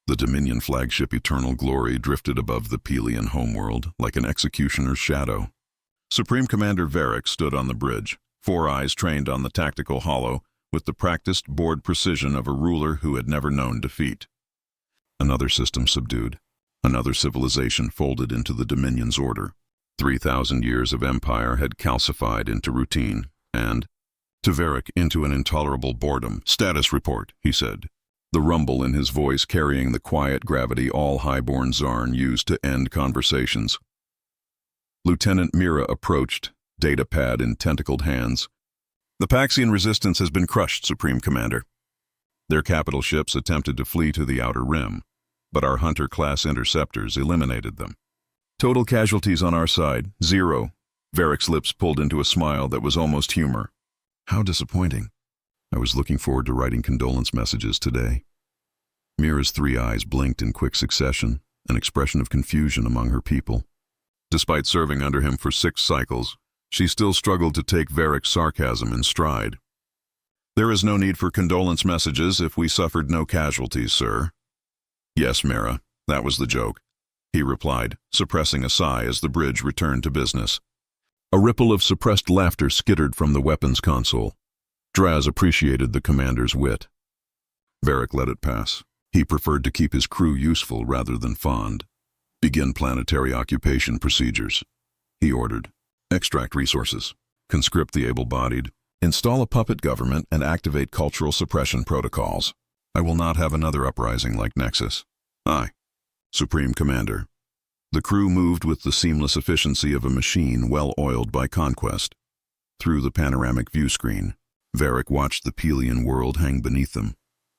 The Dominion flagship Eternal Glory drifted above the Pelian homeworld like an executioner's shadow. Supreme Commander Varric stood on the bridge, 4 eyes trained on the tactical hollow, with the practiced board precision of a ruler who had never known defeat. Another system subdued. Another civilization folded into the Dominion's order. 3,000 years of empire had calcified into routine, and, to Varric, into an intolerable boredom. "Status report," he said, the rumble in his voice carrying the quiet gravity all highborn Zarn used to end conversations. Lieutenant Mira approached, datapad in tentacled hands. "The Paxian resistance has been crushed, Supreme Commander. Their capital ships attempted to flee to the Outer Rim, but our Hunter-class interceptors eliminated them. Total casualties on our side, 0. Varric's lips pulled into a smile that was almost humor. "How disappointing. I was looking forward to writing condolence messages today." Mira's 3 eyes blinked in quick succession, an expression of confusion among her people. Despite serving under him for 6 cycles, she still struggled to take Varric's sarcasm in stride. "There is no need for condolence messages if we suffered no casualties, sir." "Yes, Mira, that was the joke," he replied, suppressing a sigh as the bridge returned to business. A ripple of suppressed laughter skittered from the weapons console. Draz appreciated the commander's wit. Varric let it pass. He preferred to keep his crew useful rather than fond. "Begin planetary occupation procedures," he ordered. "Extract resources, conscript the able-bodied, install a puppet government, and activate cultural suppression protocols. I will not have another uprising like Nexus." "Aye, Supreme Commander." The crew moved with the seamless efficiency of a machine well-oiled by conquest. Through the panoramic view screen, Varric watched the Pelian world hang beneath them,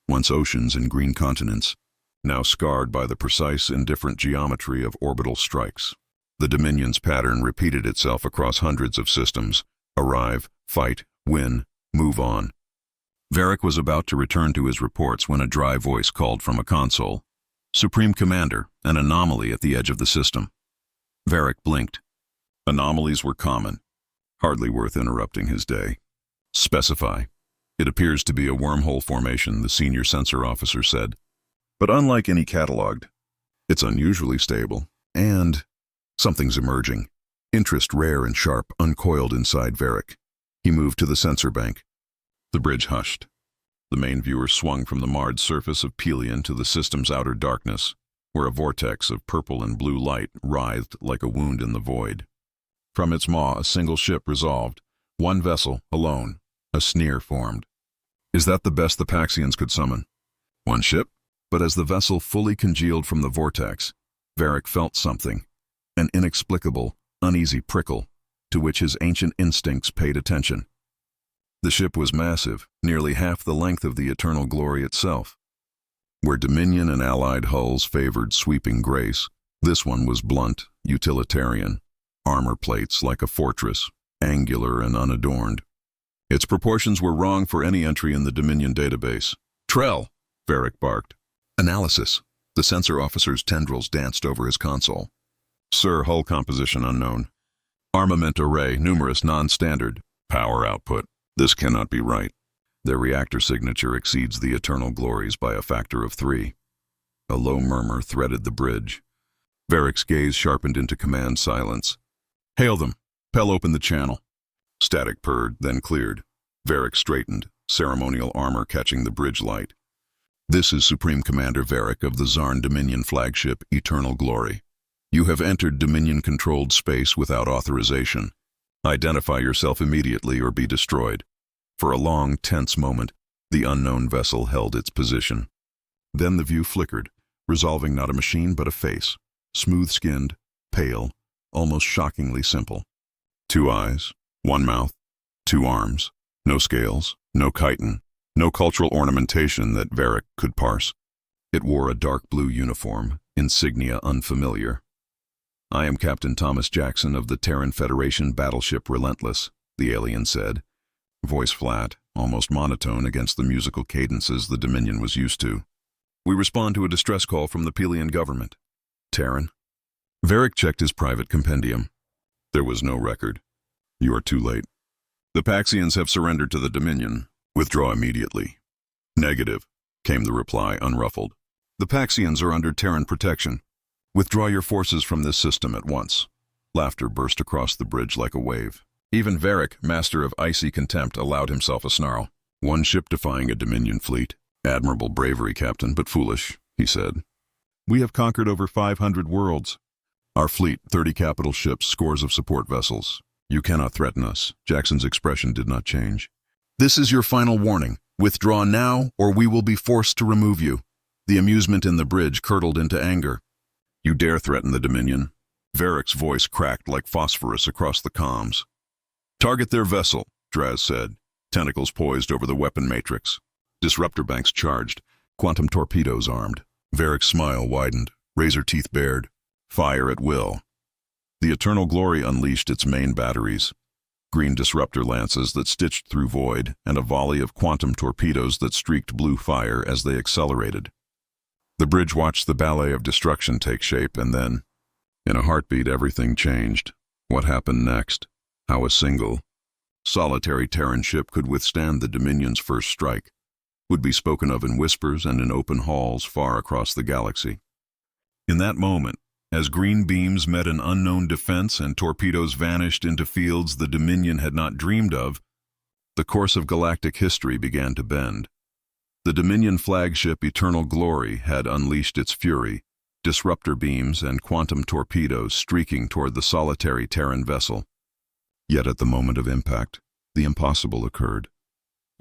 once oceans and green continents, now scarred by the precise, indifferent geometry of orbital strikes. The Dominion's pattern repeated itself across hundreds of systems: arrive, fight, win, move on. Varric was about to return to his reports when a dry voice called from a console. "Supreme Commander, an anomaly at the edge of the system." Varric blinked. Anomalies were common, hardly worth interrupting his day. "Specify." "It appears to be a wormhole formation," the senior sensor officer said. "But unlike any cataloged, it's unusually stable, and something's emerging." Interest rare and sharp uncoiled inside Varric. He moved to the sensor bank. The bridge hushed. The main viewer swung from the marred surface of Pelian to the system's outer darkness, where a vortex of purple and blue light writhed like a wound in the void. From its maw, a single ship resolved. One vessel, alone. A sneer formed. Is that the best the Paxians could summon? One ship? But as the vessel fully congealed from the vortex, Varric felt something. An inexplicable, uneasy prickle, to which his ancient instincts paid attention. The ship was massive, nearly half the length of the Eternal Glory itself. Where Dominion and Allied hulls favored sweeping grace, this one was blunt, utilitarian. Armor plates like a fortress, angular and unadorned. Its proportions were wrong for any entry in the Dominion database. "Trell!" Varric barked. "Analysis." The sensor officer's tendrils danced over his console. "Sir, hull composition unknown. Armament array, numerous non-standard. Power output. This cannot be right. Their reactor signature exceeds the Eternal Glories by a factor of 3. A low murmur threaded the bridge. Varric's gaze sharpened into command silence. "Hail them. Pell open the channel." Static purred, then cleared. Varric straightened, ceremonial armor catching the bridge light. "This is Supreme Commander Varric of the Zarn Dominion flagship Eternal Glory. You have entered Dominion-controlled space without authorization. Identify yourself immediately or be destroyed." For a long, tense moment, the unknown vessel held its position. Then the view flickered, resolving not a machine but a face, smooth-skinned, pale, almost shockingly simple. 2 eyes, 1 mouth, 2 arms, no scales, no chitin, no cultural ornamentation that Varric could parse. It wore a dark blue uniform, insignia unfamiliar. "I am Captain Thomas Jackson of the Terran Federation Battleship Relentless," the alien said, voice flat, almost monotone against the musical cadences the Dominion was used to. "We respond to a distress call from the Pelian government." "Terran?" Varric checked his private compendium. There was no record. "You are too late. The Paxians have surrendered to the Dominion. Withdraw immediately." "Negative," came the reply, unruffled. The Paxians are under Terran protection. Withdraw your forces from this system at once. Laughter burst across the bridge like a wave. Even Varric, master of icy contempt, allowed himself a snarl. One ship defying a Dominion fleet. Admirable bravery, Captain, but foolish, he said. We have conquered over 500 worlds. Our fleet, 30 capital ships, scores of support vessels. You cannot threaten us. Jackson's expression did not change. This is your final warning. Withdraw now, or we will be forced to remove you. The amusement in the bridge curdled into anger. You dare threaten the Dominion? Varric's voice cracked like phosphorus across the comms. Target their vessel, Draz said, tentacles poised over the weapon matrix. Disruptor banks charged, quantum torpedoes armed. Varric's smile widened, razor teeth bared. Fire at will. The Eternal Glory unleashed its main batteries. Green disruptor lances that stitched through void, and a volley of quantum torpedoes that streaked blue fire as they accelerated. The bridge watched the ballet of destruction take shape, and then, in a heartbeat, everything changed. What happened next? How a single, solitary Terran ship could withstand the Dominion's first strike would be spoken of in whispers and in open halls far across the galaxy. In that moment, as green beams met an unknown defense and torpedoes vanished into fields the Dominion had not dreamed of, the course of galactic history began to bend. The Dominion flagship Eternal Glory had unleashed its fury, disruptor beams and quantum torpedoes streaking toward the solitary Terran vessel. Yet at the moment of impact, the impossible occurred.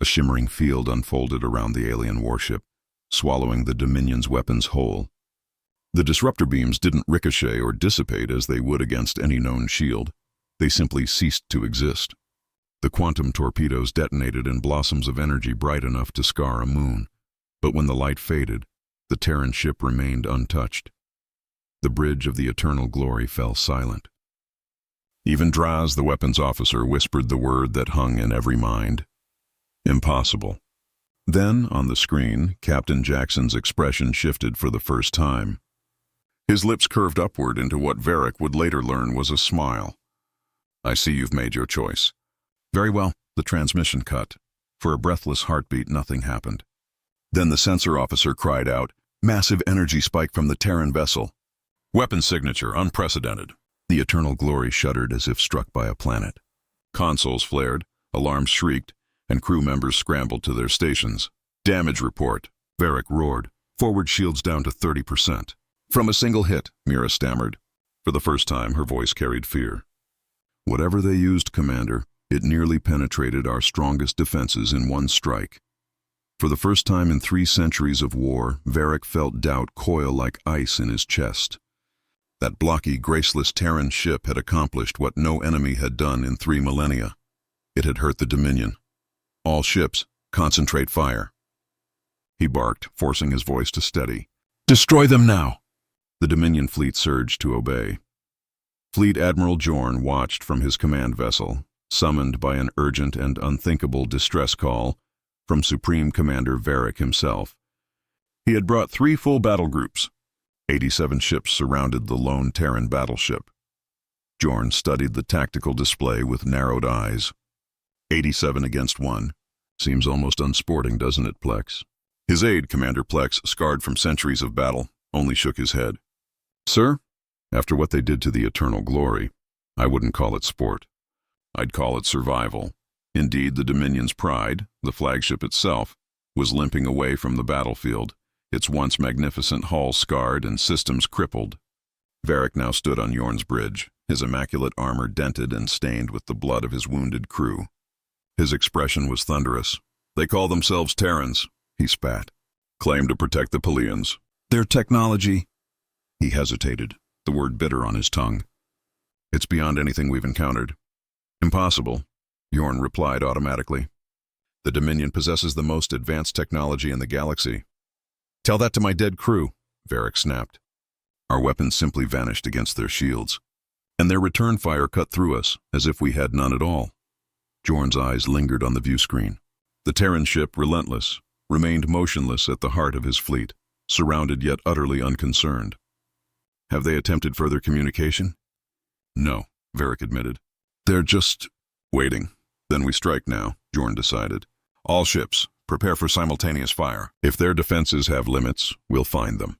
A shimmering field unfolded around the alien warship, swallowing the Dominion's weapons whole. The disruptor beams didn't ricochet or dissipate as they would against any known shield. They simply ceased to exist. The quantum torpedoes detonated in blossoms of energy bright enough to scar a moon. But when the light faded, the Terran ship remained untouched. The bridge of the Eternal Glory fell silent. Even Draz, the weapons officer, whispered the word that hung in every mind. Impossible. Then, on the screen, Captain Jackson's expression shifted for the first time. His lips curved upward into what Varric would later learn was a smile. I see you've made your choice. Very well, the transmission cut. For a breathless heartbeat, nothing happened. Then the sensor officer cried out, massive energy spike from the Terran vessel. Weapon signature, unprecedented. The Eternal Glory shuddered as if struck by a planet. Consoles flared, alarms shrieked, and crew members scrambled to their stations. Damage report, Varric roared. Forward shields down to 30%. From a single hit, Mira stammered. For the first time, her voice carried fear. Whatever they used, Commander, it nearly penetrated our strongest defenses in one strike. For the first time in 3 centuries of war, Varric felt doubt coil like ice in his chest. That blocky, graceless Terran ship had accomplished what no enemy had done in 3 millennia. It had hurt the Dominion. All ships, concentrate fire. He barked, forcing his voice to steady. Destroy them now! The Dominion fleet surged to obey. Fleet Admiral Jorn watched from his command vessel, summoned by an urgent and unthinkable distress call from Supreme Commander Varric himself. He had brought 3 full battle groups. 87 ships surrounded the lone Terran battleship. Jorn studied the tactical display with narrowed eyes. 87 against 1. Seems almost unsporting, doesn't it, Plex? His aide, Commander Plex, scarred from centuries of battle, only shook his head. Sir, after what they did to the Eternal Glory, I wouldn't call it sport. I'd call it survival. Indeed, the Dominion's pride, the flagship itself, was limping away from the battlefield, its once magnificent hull scarred and systems crippled. Varric now stood on Yorn's bridge, his immaculate armor dented and stained with the blood of his wounded crew. His expression was thunderous. They call themselves Terrans, he spat. Claim to protect the Pleians. Their technology... He hesitated, the word bitter on his tongue. It's beyond anything we've encountered. Impossible, Yorn replied automatically. The Dominion possesses the most advanced technology in the galaxy. Tell that to my dead crew, Varric snapped. Our weapons simply vanished against their shields, and their return fire cut through us as if we had none at all. Jorn's eyes lingered on the view screen. The Terran ship, relentless, remained motionless at the heart of his fleet, surrounded yet utterly unconcerned. Have they attempted further communication? No, Varric admitted. They're just waiting. Then we strike now, Jorn decided. All ships, Prepare for simultaneous fire. If their defenses have limits, we'll find them.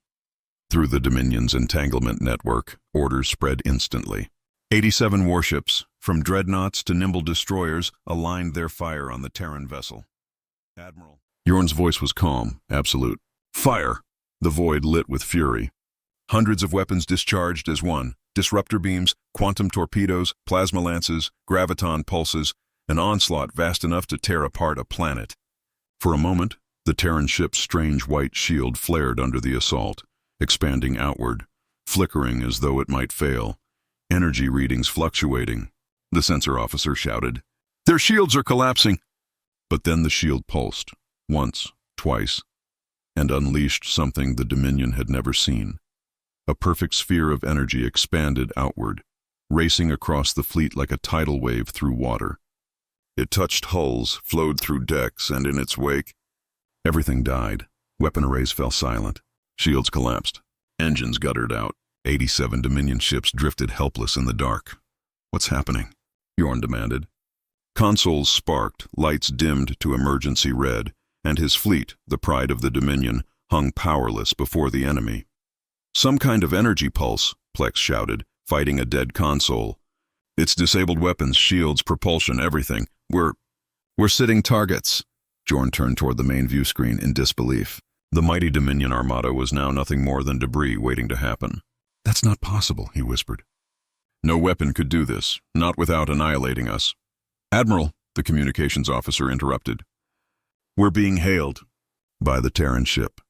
Through the Dominion's entanglement network, orders spread instantly. 87 warships, from dreadnoughts to nimble destroyers, aligned their fire on the Terran vessel. Admiral. Yorn's voice was calm, absolute. Fire! The void lit with fury. Hundreds of weapons discharged as one. Disruptor beams, quantum torpedoes, plasma lances, graviton pulses, an onslaught vast enough to tear apart a planet. For a moment, the Terran ship's strange white shield flared under the assault, expanding outward, flickering as though it might fail, energy readings fluctuating. The sensor officer shouted, "Their shields are collapsing!" But then the shield pulsed, once, twice, and unleashed something the Dominion had never seen. A perfect sphere of energy expanded outward, racing across the fleet like a tidal wave through water. It touched hulls, flowed through decks, and in its wake, everything died. Weapon arrays fell silent. Shields collapsed. Engines guttered out. 87 Dominion ships drifted helpless in the dark. What's happening? Yorn demanded. Consoles sparked, lights dimmed to emergency red, and his fleet, the pride of the Dominion, hung powerless before the enemy. Some kind of energy pulse, Plex shouted, fighting a dead console. It's disabled weapons, shields, propulsion, everything. We're sitting targets. Jorn turned toward the main view screen in disbelief. The mighty Dominion armada was now nothing more than debris waiting to happen. That's not possible, he whispered. No weapon could do this, not without annihilating us. Admiral, the communications officer interrupted. We're being hailed by the Terran ship.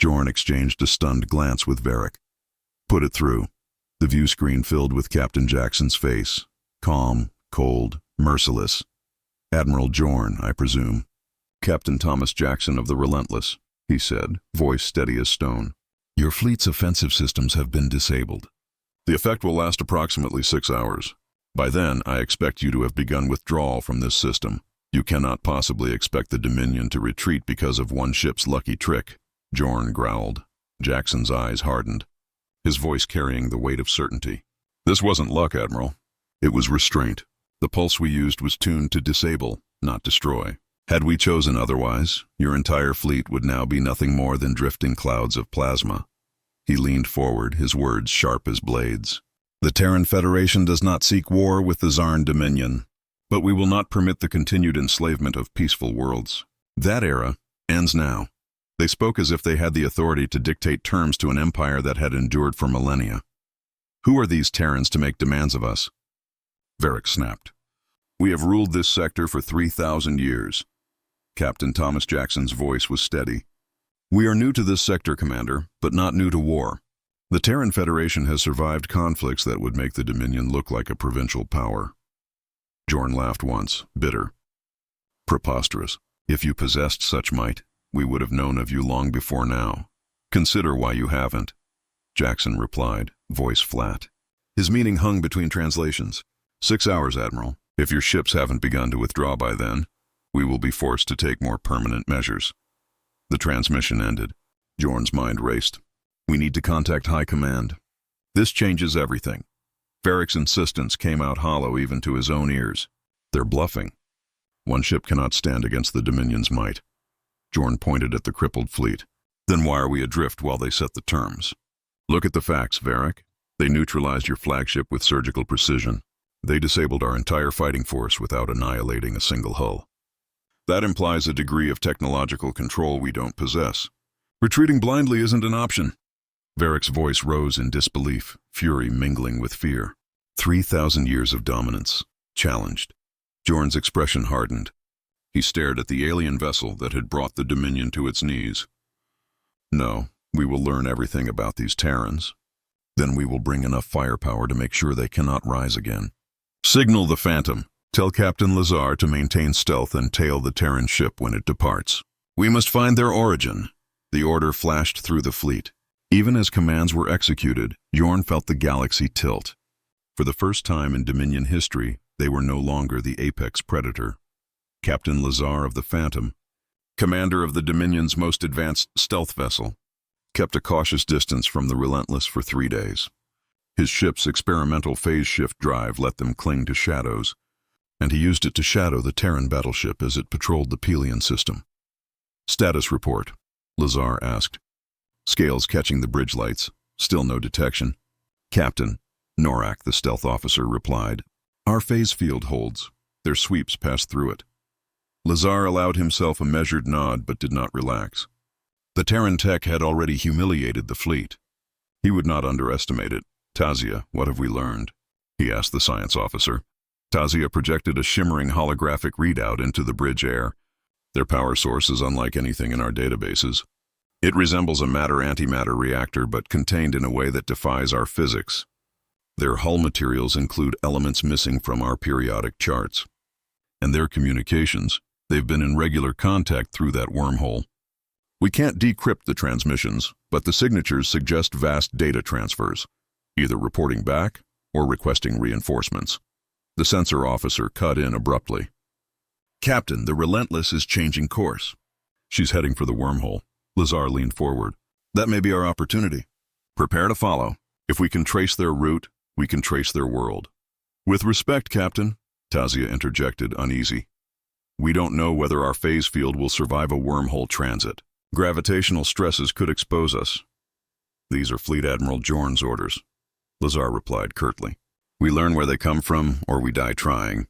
Jorn exchanged a stunned glance with Varric. Put it through. The view screen filled with Captain Jackson's face. Calm, cold, merciless. Admiral Jorn, I presume. Captain Thomas Jackson of the Relentless, he said, voice steady as stone. Your fleet's offensive systems have been disabled. The effect will last approximately 6 hours. By then, I expect you to have begun withdrawal from this system. You cannot possibly expect the Dominion to retreat because of one ship's lucky trick. Jorn growled. Jackson's eyes hardened, his voice carrying the weight of certainty. This wasn't luck, Admiral. It was restraint. The pulse we used was tuned to disable, not destroy. Had we chosen otherwise, your entire fleet would now be nothing more than drifting clouds of plasma. He leaned forward, his words sharp as blades. The Terran Federation does not seek war with the Zarn Dominion, but we will not permit the continued enslavement of peaceful worlds. That era ends now. They spoke as if they had the authority to dictate terms to an empire that had endured for millennia. Who are these Terrans to make demands of us? Varric snapped. We have ruled this sector for 3,000 years. Captain Thomas Jackson's voice was steady. We are new to this sector, Commander, but not new to war. The Terran Federation has survived conflicts that would make the Dominion look like a provincial power. Jorn laughed once, bitter. Preposterous. If you possessed such might, we would have known of you long before now. Consider why you haven't. Jackson replied, voice flat. His meaning hung between translations. 6 hours, Admiral. If your ships haven't begun to withdraw by then, we will be forced to take more permanent measures. The transmission ended. Jorn's mind raced. We need to contact High Command. This changes everything. Varric's insistence came out hollow even to his own ears. They're bluffing. One ship cannot stand against the Dominion's might. Jorn pointed at the crippled fleet. Then why are we adrift while they set the terms? Look at the facts, Varric. They neutralized your flagship with surgical precision. They disabled our entire fighting force without annihilating a single hull. That implies a degree of technological control we don't possess. Retreating blindly isn't an option. Varric's voice rose in disbelief, fury mingling with fear. 3,000 years of dominance, challenged. Jorn's expression hardened. He stared at the alien vessel that had brought the Dominion to its knees. No, we will learn everything about these Terrans. Then we will bring enough firepower to make sure they cannot rise again. Signal the Phantom. Tell Captain Lazar to maintain stealth and tail the Terran ship when it departs. We must find their origin. The order flashed through the fleet. Even as commands were executed, Jorn felt the galaxy tilt. For the first time in Dominion history, they were no longer the apex predator. Captain Lazar of the Phantom, commander of the Dominion's most advanced stealth vessel, kept a cautious distance from the Relentless for 3 days. His ship's experimental phase shift drive let them cling to shadows, and he used it to shadow the Terran Battleship as it patrolled the Pelion system. Status report, Lazar asked. Scales catching the bridge lights. Still no detection. Captain, Norak, the stealth officer, replied. Our phase field holds. Their sweeps pass through it. Lazar allowed himself a measured nod but did not relax. The Terran tech had already humiliated the fleet. He would not underestimate it. Tazia, what have we learned? He asked the science officer. Tazia projected a shimmering holographic readout into the bridge air. Their power source is unlike anything in our databases. It resembles a matter-antimatter reactor but contained in a way that defies our physics. Their hull materials include elements missing from our periodic charts. And their communications, they've been in regular contact through that wormhole. We can't decrypt the transmissions, but the signatures suggest vast data transfers, either reporting back or requesting reinforcements. The sensor officer cut in abruptly. Captain, the Relentless is changing course. She's heading for the wormhole. Lazar leaned forward. That may be our opportunity. Prepare to follow. If we can trace their route, we can trace their world. With respect, Captain, Tazia interjected, uneasy. We don't know whether our phase field will survive a wormhole transit. Gravitational stresses could expose us. These are Fleet Admiral Jorn's orders, Lazar replied curtly. We learn where they come from, or we die trying.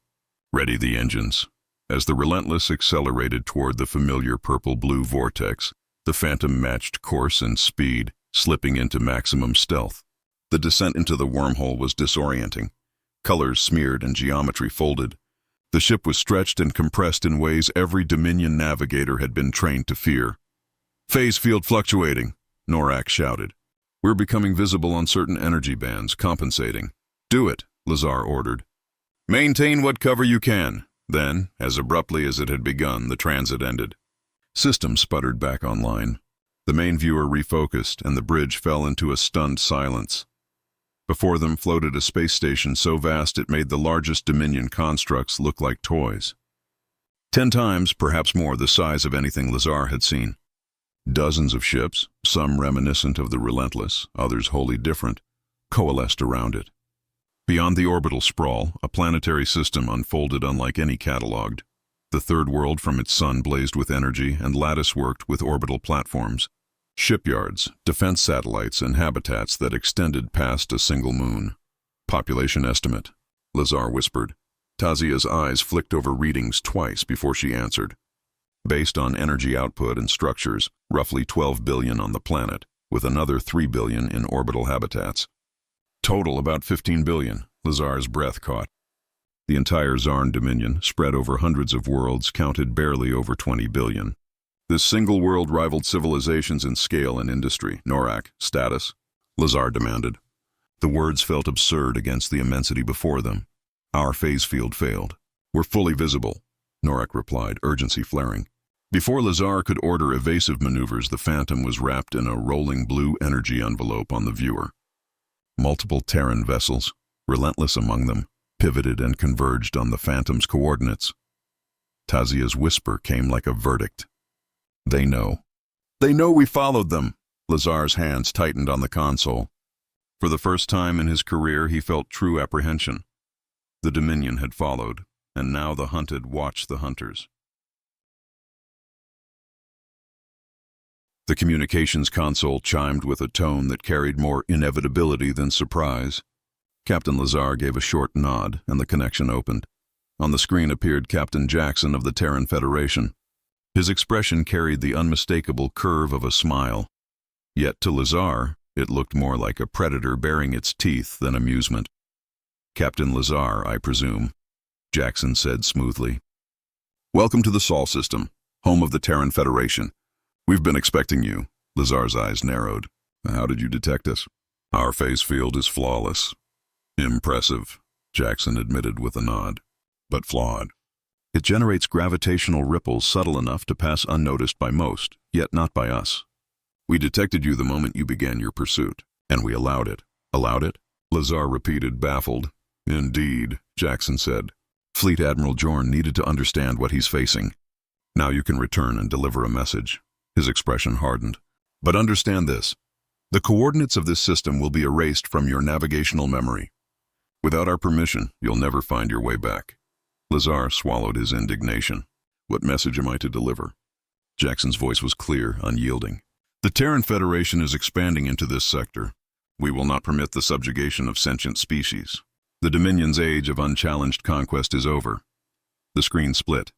Ready the engines. As the Relentless accelerated toward the familiar purple-blue vortex, the Phantom matched course and speed, slipping into maximum stealth. The descent into the wormhole was disorienting. Colors smeared and geometry folded. The ship was stretched and compressed in ways every Dominion navigator had been trained to fear. Phase field fluctuating, Norak shouted. We're becoming visible on certain energy bands, compensating. Do it, Lazar ordered. Maintain what cover you can. Then, as abruptly as it had begun, the transit ended. System sputtered back online. The main viewer refocused, and the bridge fell into a stunned silence. Before them floated a space station so vast it made the largest Dominion constructs look like toys. 10 times, perhaps more, the size of anything Lazar had seen. Dozens of ships, some reminiscent of the Relentless, others wholly different, coalesced around it. Beyond the orbital sprawl, a planetary system unfolded unlike any catalogued. The third world from its sun blazed with energy and lattice-worked with orbital platforms, shipyards, defense satellites, and habitats that extended past a single moon. Population estimate, Lazar whispered. Tazia's eyes flicked over readings twice before she answered. Based on energy output and structures, roughly 12 billion on the planet, with another 3 billion in orbital habitats. Total about 15 billion, Lazar's breath caught. The entire Zarn Dominion, spread over hundreds of worlds, counted barely over 20 billion. This single world rivaled civilizations in scale and industry. Norak, status? Lazar demanded. The words felt absurd against the immensity before them. Our phase field failed. We're fully visible, Norak replied, urgency flaring. Before Lazar could order evasive maneuvers, the Phantom was wrapped in a rolling blue energy envelope on the viewer. Multiple Terran vessels, Relentless among them, pivoted and converged on the Phantom's coordinates. Tazia's whisper came like a verdict. They know. They know we followed them. Lazar's hands tightened on the console. For the first time in his career, he felt true apprehension. The Dominion had followed, and now the hunted watched the hunters. The communications console chimed with a tone that carried more inevitability than surprise. Captain Lazar gave a short nod, and the connection opened. On the screen appeared Captain Jackson of the Terran Federation. His expression carried the unmistakable curve of a smile. Yet to Lazar, it looked more like a predator baring its teeth than amusement. Captain Lazar, I presume, Jackson said smoothly. Welcome to the Sol system, home of the Terran Federation. We've been expecting you. Lazar's eyes narrowed. How did you detect us? Our phase field is flawless. Impressive, Jackson admitted with a nod. But flawed. It generates gravitational ripples subtle enough to pass unnoticed by most, yet not by us. We detected you the moment you began your pursuit, and we allowed it. Allowed it? Lazar repeated, baffled. Indeed, Jackson said. Fleet Admiral Jorn needed to understand what he's facing. Now you can return and deliver a message. His expression hardened. But understand this. The coordinates of this system will be erased from your navigational memory. Without our permission, you'll never find your way back. Lazar swallowed his indignation. What message am I to deliver? Jackson's voice was clear, unyielding. The Terran Federation is expanding into this sector. We will not permit the subjugation of sentient species. The Dominion's age of unchallenged conquest is over. The screen split,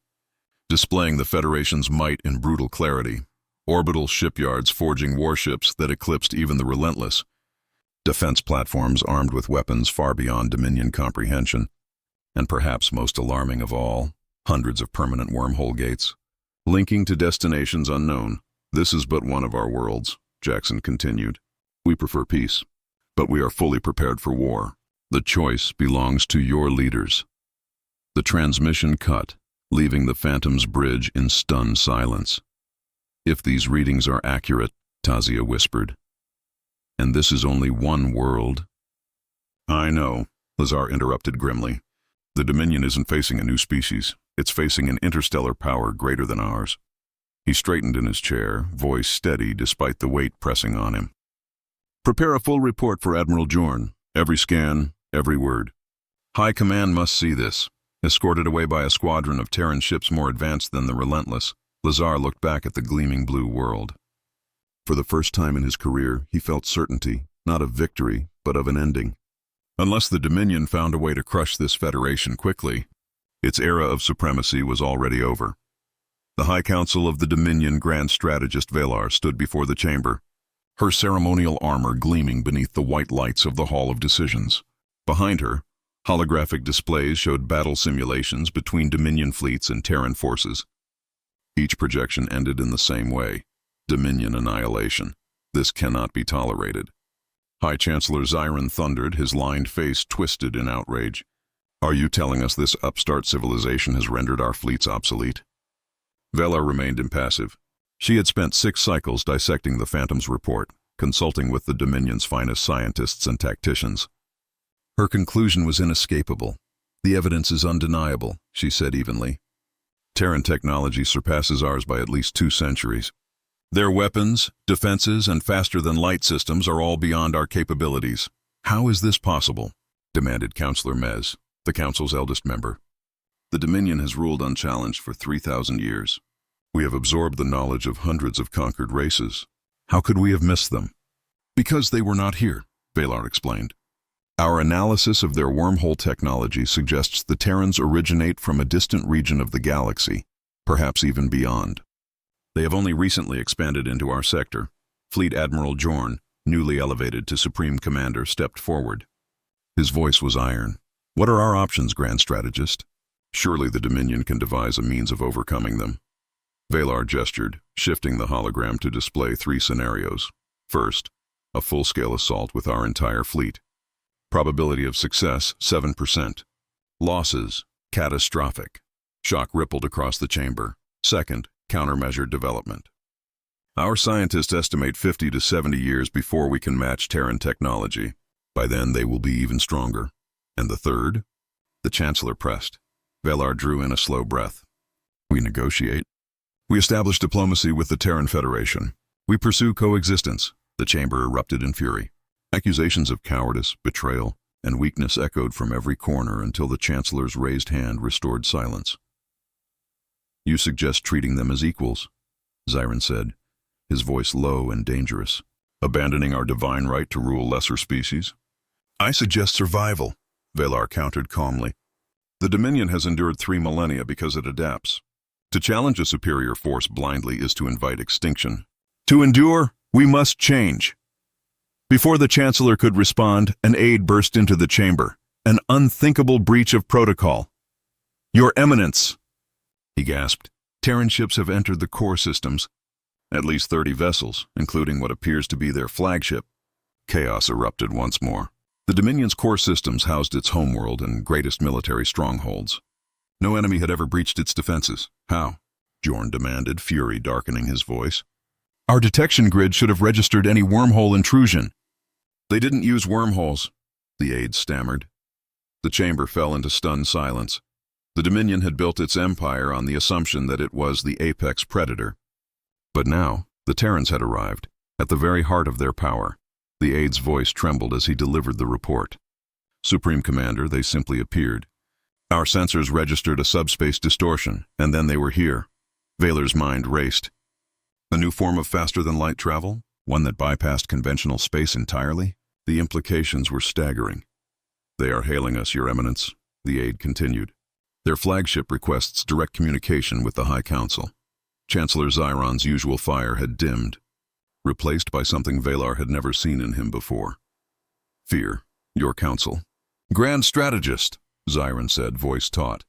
displaying the Federation's might in brutal clarity. Orbital shipyards forging warships that eclipsed even the relentless. Defense platforms armed with weapons far beyond Dominion comprehension. And perhaps most alarming of all, hundreds of permanent wormhole gates, linking to destinations unknown. This is but one of our worlds, Jackson continued. We prefer peace, but we are fully prepared for war. The choice belongs to your leaders. The transmission cut, leaving the Phantom's bridge in stunned silence. If these readings are accurate, Tazia whispered, and this is only one world. I know, Lazar interrupted grimly. The Dominion isn't facing a new species. It's facing an interstellar power greater than ours. He straightened in his chair, voice steady despite the weight pressing on him. Prepare a full report for Admiral Jorn. Every scan, every word. High Command must see this. Escorted away by a squadron of Terran ships more advanced than the Relentless, Lazar looked back at the gleaming blue world. For the first time in his career, he felt certainty, not of victory, but of an ending. Unless the Dominion found a way to crush this Federation quickly, its era of supremacy was already over. The High Council of the Dominion Grand Strategist Valar stood before the chamber, her ceremonial armor gleaming beneath the white lights of the Hall of Decisions. Behind her, holographic displays showed battle simulations between Dominion fleets and Terran forces. Each projection ended in the same way: Dominion annihilation. This cannot be tolerated. High Chancellor Zyron thundered, his lined face twisted in outrage. Are you telling us this upstart civilization has rendered our fleets obsolete? Valar remained impassive. She had spent 6 cycles dissecting the Phantom's report, consulting with the Dominion's finest scientists and tacticians. Her conclusion was inescapable. The evidence is undeniable, she said evenly. Terran technology surpasses ours by at least 2 centuries. Their weapons, defenses, and faster-than-light systems are all beyond our capabilities. How is this possible? Demanded Councillor Mez, the Council's eldest member. The Dominion has ruled unchallenged for 3,000 years. We have absorbed the knowledge of hundreds of conquered races. How could we have missed them? Because they were not here, Valar explained. Our analysis of their wormhole technology suggests the Terrans originate from a distant region of the galaxy, perhaps even beyond. They have only recently expanded into our sector. Fleet Admiral Jorn, newly elevated to Supreme Commander, stepped forward. His voice was iron. What are our options, Grand Strategist? Surely the Dominion can devise a means of overcoming them. Valar gestured, shifting the hologram to display 3 scenarios. First, a full-scale assault with our entire fleet. Probability of success, 7%. Losses, catastrophic. Shock rippled across the chamber. Second, countermeasure development. Our scientists estimate 50 to 70 years before we can match Terran technology. By then, they will be even stronger. And the third? The Chancellor pressed. Valar drew in a slow breath. We negotiate. We establish diplomacy with the Terran Federation. We pursue coexistence. The chamber erupted in fury. Accusations of cowardice, betrayal, and weakness echoed from every corner until the Chancellor's raised hand restored silence. You suggest treating them as equals, Zyron said, his voice low and dangerous. Abandoning our divine right to rule lesser species? I suggest survival, Valar countered calmly. The Dominion has endured 3 millennia because it adapts. To challenge a superior force blindly is to invite extinction. To endure, we must change. Before the Chancellor could respond, an aide burst into the chamber. An unthinkable breach of protocol. Your Eminence, he gasped. Terran ships have entered the core systems. At least 30 vessels, including what appears to be their flagship. Chaos erupted once more. The Dominion's core systems housed its homeworld and greatest military strongholds. No enemy had ever breached its defenses. How? Jorn demanded, fury darkening his voice. Our detection grid should have registered any wormhole intrusion. They didn't use wormholes, the aide stammered. The chamber fell into stunned silence. The Dominion had built its empire on the assumption that it was the apex predator. But now, the Terrans had arrived, at the very heart of their power. The aide's voice trembled as he delivered the report. Supreme Commander, they simply appeared. Our sensors registered a subspace distortion, and then they were here. Valar's mind raced. A new form of faster-than-light travel? One that bypassed conventional space entirely? The implications were staggering. "They are hailing us, Your Eminence," the aide continued. "Their flagship requests direct communication with the High Council." Chancellor Zyron's usual fire had dimmed, replaced by something Valar had never seen in him before. "Fear, Your Council." "Grand Strategist," Zyron said, voice taut.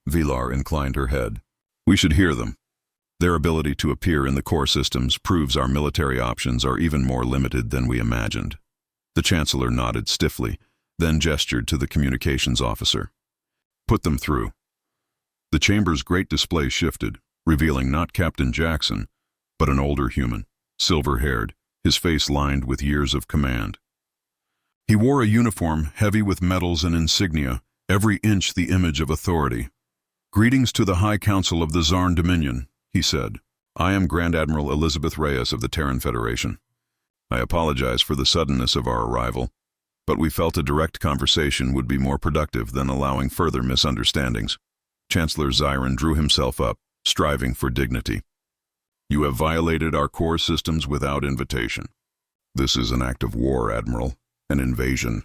Valar inclined her head. "We should hear them. Their ability to appear in the core systems proves our military options are even more limited than we imagined." The Chancellor nodded stiffly, then gestured to the communications officer. "Put them through." The chamber's great display shifted, revealing not Captain Jackson, but an older human, silver-haired, his face lined with years of command. He wore a uniform heavy with medals and insignia, every inch the image of authority. "Greetings to the High Council of the Zarn Dominion," he said. "I am Grand Admiral Elizabeth Reyes of the Terran Federation. I apologize for the suddenness of our arrival, but we felt a direct conversation would be more productive than allowing further misunderstandings." Chancellor Zyron drew himself up, striving for dignity. "You have violated our core systems without invitation. This is an act of war, Admiral, an invasion."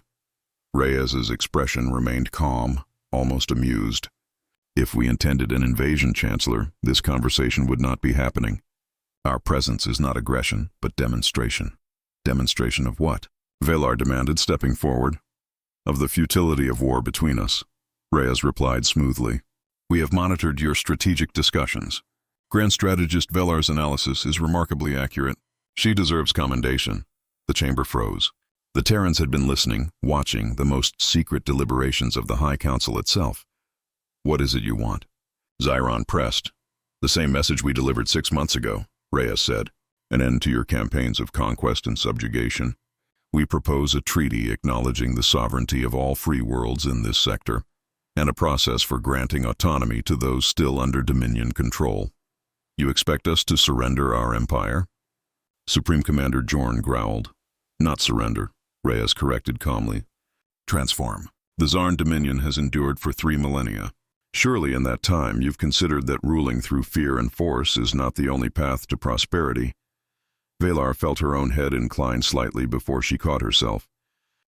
Reyes's expression remained calm, almost amused. "If we intended an invasion, Chancellor, this conversation would not be happening. Our presence is not aggression, but demonstration." "Demonstration of what?" Valar demanded, stepping forward. "Of the futility of war between us," Reyes replied smoothly. "We have monitored your strategic discussions. Grand Strategist Valar's analysis is remarkably accurate. She deserves commendation." The chamber froze. The Terrans had been listening, watching the most secret deliberations of the High Council itself. "What is it you want?" Zyron pressed. "The same message we delivered 6 months ago," Reyes said. "An end to your campaigns of conquest and subjugation. We propose a treaty acknowledging the sovereignty of all free worlds in this sector, and a process for granting autonomy to those still under Dominion control. You expect us to surrender our empire?" Supreme Commander Jorn growled. "Not surrender," Reyes corrected calmly. "Transform. The Zarn Dominion has endured for 3 millennia. Surely in that time you've considered that ruling through fear and force is not the only path to prosperity." Valar felt her own head incline slightly before she caught herself.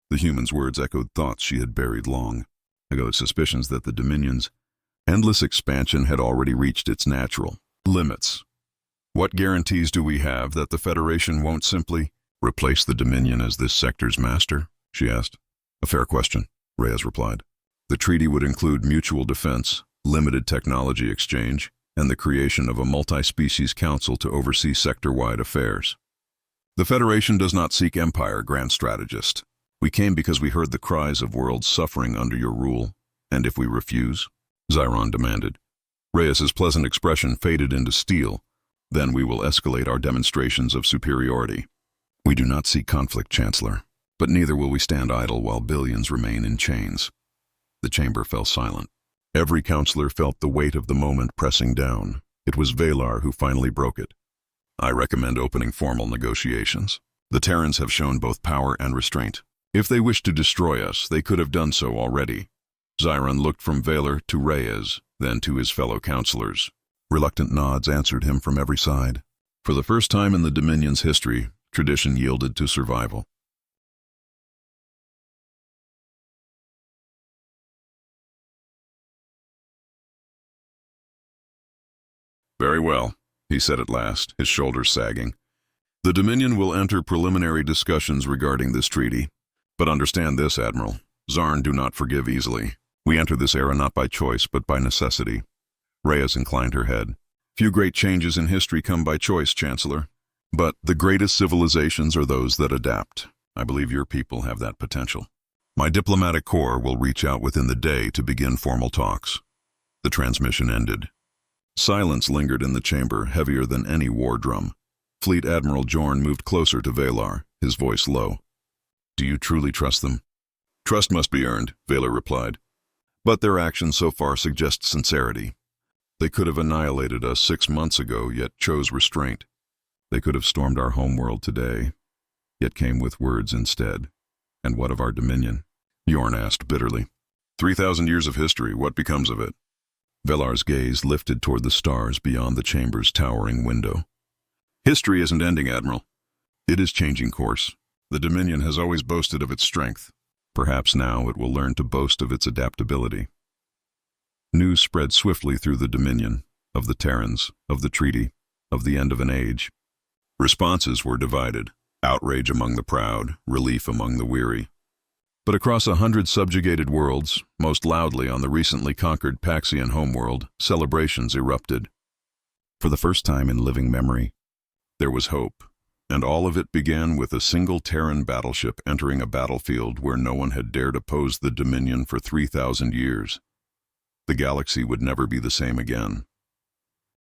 The human's words echoed thoughts she had buried long ago, suspicions that the Dominion's endless expansion had already reached its natural limits. "What guarantees do we have that the Federation won't simply replace the Dominion as this sector's master?" she asked. "A fair question," Reyes replied. "The treaty would include mutual defense, limited technology exchange, and the creation of a multi-species council to oversee sector-wide affairs. The Federation does not seek empire, Grand Strategist. We came because we heard the cries of worlds suffering under your rule. And if we refuse?" Zyron demanded. Reyes's pleasant expression faded into steel. "Then we will escalate our demonstrations of superiority. We do not seek conflict, Chancellor, but neither will we stand idle while billions remain in chains." The chamber fell silent. Every counselor felt the weight of the moment pressing down. It was Valar who finally broke it. "I recommend opening formal negotiations. The Terrans have shown both power and restraint. If they wished to destroy us, they could have done so already." Zyron looked from Valar to Reyes, then to his fellow counselors. Reluctant nods answered him from every side. For the first time in the Dominion's history, tradition yielded to survival. "Very well," he said at last, his shoulders sagging. "The Dominion will enter preliminary discussions regarding this treaty. But understand this, Admiral. Zarn do not forgive easily. We enter this era not by choice, but by necessity." Reyes inclined her head. "Few great changes in history come by choice, Chancellor. But the greatest civilizations are those that adapt. I believe your people have that potential. My diplomatic corps will reach out within the day to begin formal talks." The transmission ended. Silence lingered in the chamber, heavier than any war drum. Fleet Admiral Jorn moved closer to Valar, his voice low. "Do you truly trust them?" "Trust must be earned," Valar replied. "But their actions so far suggest sincerity. They could have annihilated us 6 months ago, yet chose restraint. They could have stormed our homeworld today, yet came with words instead. And what of our Dominion?" Jorn asked bitterly. 3,000 years of history, what becomes of it?" Valar's gaze lifted toward the stars beyond the chamber's towering window. History isn't ending, Admiral. It is changing course. The Dominion has always boasted of its strength. Perhaps now it will learn to boast of its adaptability. News spread swiftly through the Dominion, of the Terrans, of the treaty, of the end of an age. Responses were divided, outrage among the proud, relief among the weary. But across 100 subjugated worlds, most loudly on the recently conquered Paxian homeworld, celebrations erupted. For the first time in living memory, there was hope, and all of it began with a single Terran battleship entering a battlefield where no one had dared oppose the Dominion for 3,000 years. The galaxy would never be the same again.